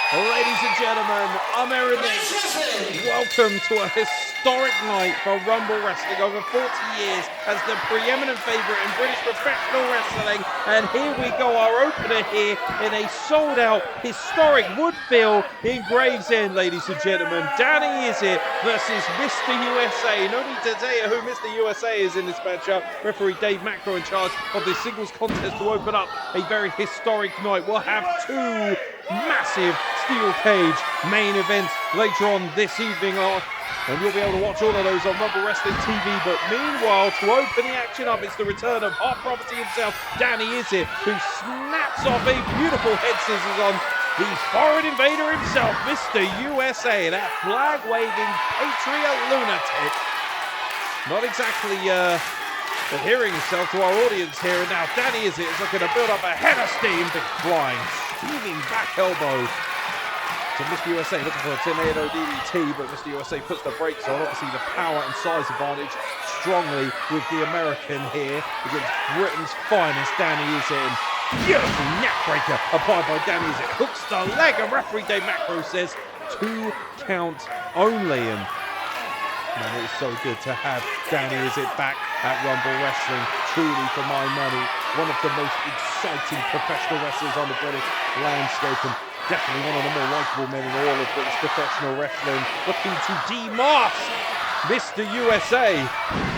Ladies and gentlemen, I'm Aaron Nix. Welcome to a historic night for Rumble Wrestling. Over 40 years as the preeminent favourite in British professional wrestling. And here we go, our opener here in a sold-out historic Woodville in Gravesend, ladies and gentlemen. Danny Isit versus Mr. USA. No need to tell you who Mr. USA is in this matchup. Referee Dave Macro in charge of this singles contest to open up a very historic night. We'll have two massive steel cage main events later on this evening, and you'll be able to watch all of those on Rumble Wrestling TV. But meanwhile, to open the action up, it's the return of Hot Property himself, Danny Isit, who snaps off a beautiful head scissors on the foreign invader himself, Mr. USA, that flag-waving patriot lunatic. Not exactly adhering himself to our audience here, and now Danny Isit is looking to build up a head of steam, big flying, steaming back elbow to Mr. USA, looking for a tornado DDT, but Mr. USA puts the brakes on. Obviously the power and size advantage strongly with the American here against Britain's finest, Danny Isit. Beautiful neckbreaker applied by Danny Isit, hooks the leg, and referee Dave Macro says 2 count only. And man, it's so good to have Danny Isit back at Rumble Wrestling. Truly, for my money, one of the most exciting professional wrestlers on the British landscape, and definitely one of the more likeable men in all of British professional wrestling. Looking to demask Mr. USA.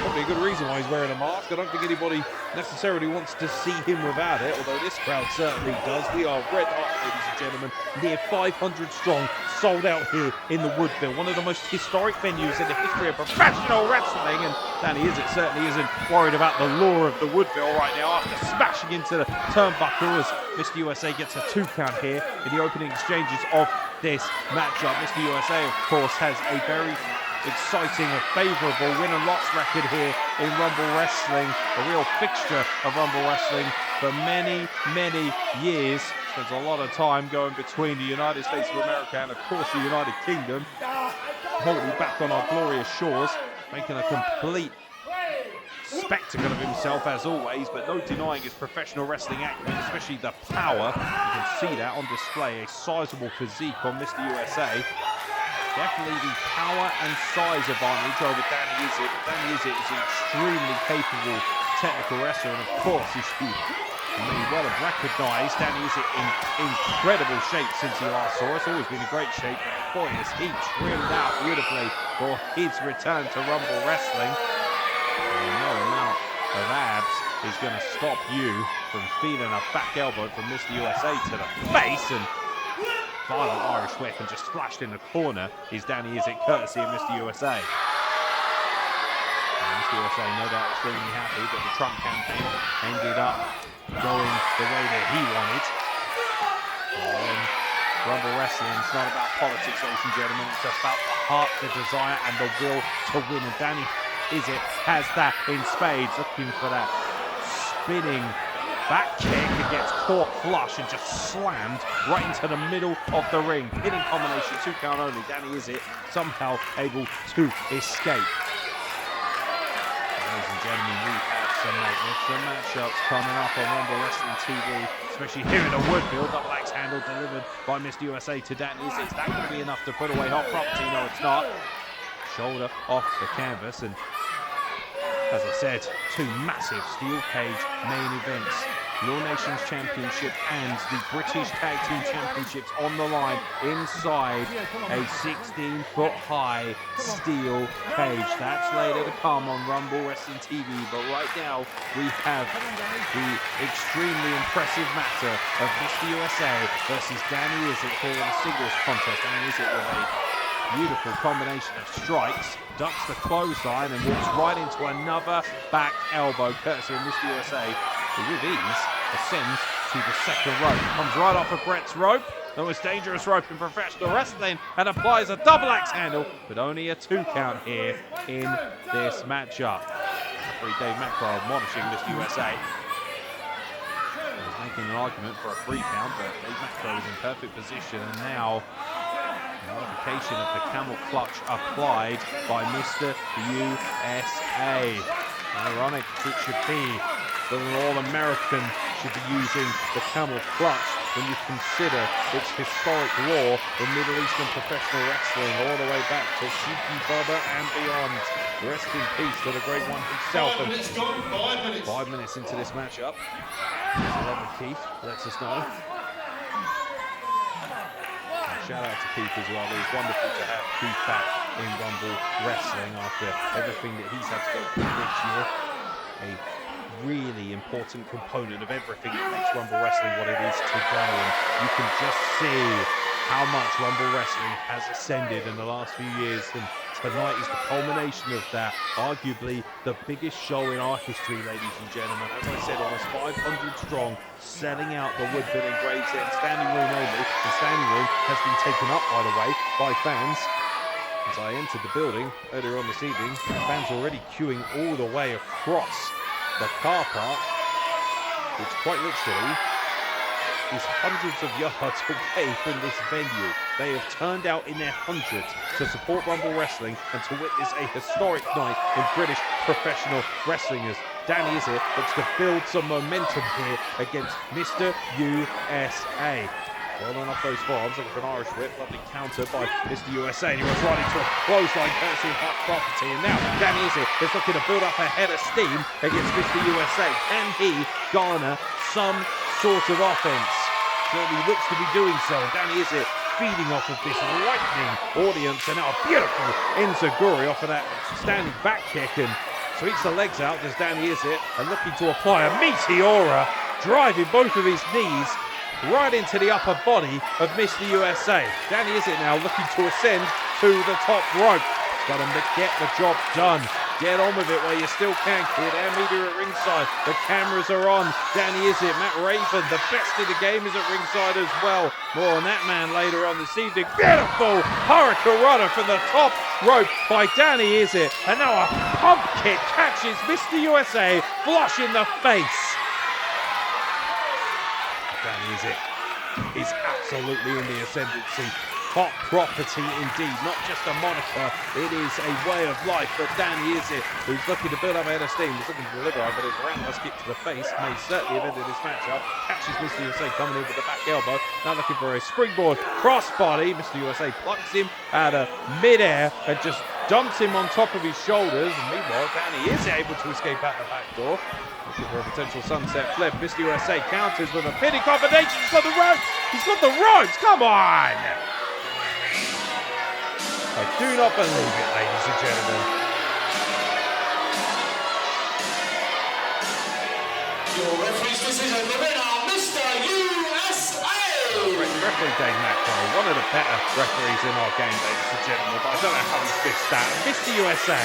Probably a good reason why he's wearing a mask. I don't think anybody necessarily wants to see him without it, although this crowd certainly does. We are red hot, ladies and gentlemen. Near 500 strong, sold out here in the Woodville. One of the most historic venues in the history of professional wrestling. And Danny Isit certainly isn't worried about the lure of the Woodville right now after smashing into the turnbuckle as Mr. USA gets a 2 count here in the opening exchanges of this matchup. Mr. USA, of course, has a very exciting and favourable win and loss record here in Rumble Wrestling, a real fixture of Rumble Wrestling for many, many years. Spends a lot of time going between the United States of America and, of course, the United Kingdom. Hopefully back on our glorious shores, making a complete spectacle of himself as always, but no denying his professional wrestling acumen, especially the power. You can see that on display, a sizable physique on Mr. USA. Definitely the power and size advantage over Danny Isit. Danny Isit is an extremely capable technical wrestler, and of course, as you may well have recognised, Danny Isit in incredible shape since he last saw us. Always been in great shape, but boy, has he trimmed out beautifully for his return to Rumble Wrestling. And no amount of abs is going to stop you from feeling a back elbow from Mr. USA to the face, and violent Irish whip, and just splashed in the corner is Danny Isit, courtesy of Mr. USA. And Mr. USA no doubt extremely happy that the Trump campaign ended up going the way that he wanted. And Rumble Wrestling is not about politics, ladies and gentlemen. It's about the heart, the desire, and the will to win. And Danny Isit has that in spades, looking for that spinning back kick, and gets caught flush and just slammed right into the middle of the ring. Hitting combination, 2 count only. Danny Isit somehow able to escape. Ladies and gentlemen, we have some magnificent matchups coming up on Rumble Wrestling TV, especially here in the Woodville. Double axe handle delivered by Mr. USA to Danny Isit. Is that going to be enough to put away Hot Property? No, it's not. Shoulder off the canvas, and as I said, 2 massive steel cage main events. Your Nations Championship and the British Tag Team Championships on the line inside a 16-foot high steel cage. That's later to come on Rumble Wrestling TV, but right now we have the extremely impressive matter of Mr. USA versus Danny Isit for the singles contest. Danny Isit with a beautiful combination of strikes, ducks the clothesline and walks right into another back elbow, courtesy of Mr. USA, who with ease ascends to the second rope. Comes right off of Brett's rope, the most dangerous rope in professional wrestling, and applies a double axe handle, but only a 2 count here in this matchup. Referee Dave Macro admonishing Mr. USA. He's making an argument for a 3 count, but Dave Macro is in perfect position, and now modification of the camel clutch applied by Mr. USA. Ironic it should be that an all-American should be using the camel clutch when you consider its historic lore in Middle Eastern professional wrestling all the way back to Shiki Baba and beyond. Rest in peace to the great one himself. 5 minutes gone, 5 minutes. 5 minutes into this matchup. Lovely Keith lets us know. Shout out to Keith as well. It's wonderful to have Keith back in Rumble Wrestling after everything that he's had to go through this year. A really important component of everything that makes Rumble Wrestling what it is today. And you can just see how much Rumble Wrestling has ascended in the last few years. And tonight is the culmination of that. Arguably the biggest show in our history, ladies and gentlemen. As I said, almost 500 strong, selling out the Woodville and Gravesend standing room only. The standing room has been taken up, by the way, by fans. As I entered the building earlier on this evening, fans were already queuing all the way across the car park, which quite literally is hundreds of yards away from this venue. They have turned out in their hundreds to support Rumble Wrestling and to witness a historic night in British professional wrestling as Danny Isit looks to build some momentum here against Mr. USA. Rolling off those forearms, looking for an Irish whip. Lovely counter by Mr. USA. And he was right into a clothesline courtesy of Hot Property. And now Danny Isit is looking to build up a head of steam against Mr. USA. Can he garner some sort of offense? Certainly looks to be doing so. Danny Isit feeding off of this lightning audience. And now a beautiful enziguri off of that standing back kick. And sweeps the legs out as Danny Isit and looking to apply a meteora, driving both of his knees right into the upper body of Mr. USA. Danny Isit now looking to ascend to the top rope. He's got to get the job done. Get on with it while you still can, kid. Our media at ringside. The cameras are on. Danny Isit, Matt Raven, the best of the game, is at ringside as well. More on that man later on this evening. Beautiful hurricane from the top rope by Danny Isit. And now a pump kick catches Mr. USA flush in the face. Danny Isit is absolutely in the ascendancy. Hot property indeed, not just a moniker, it is a way of life for Danny Isit, who's looking to build up a head of steam, he's looking to deliver, but his roundhouse kick to the face may certainly have ended this matchup. Catches Mr. USA coming in with the back elbow, now looking for a springboard crossbody. Mr. USA plucks him out of midair and just dumps him on top of his shoulders, and meanwhile Danny is able to escape out the back door. Looking for a potential sunset flip. Mr. USA counters with a pinning combination. He's got the ropes! He's got the ropes! Come on! I do not believe it, ladies and gentlemen. Your referee's decision, the winner, Mr. USA! Referee Dave Macro, one of the better referees in our game, ladies and gentlemen, but I don't know how he's missed that. Mr. USA,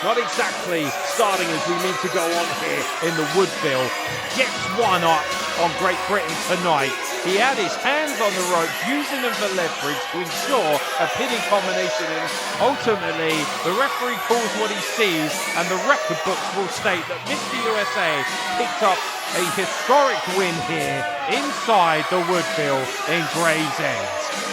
not exactly starting as we need to go on here in the Woodville, gets one up on Great Britain tonight. He had his hands on the ropes, using them for leverage to ensure a pinning combination, and ultimately the referee calls what he sees, and the record books will state that Mr. USA picked up a historic win here inside the Woodville in Gravesend.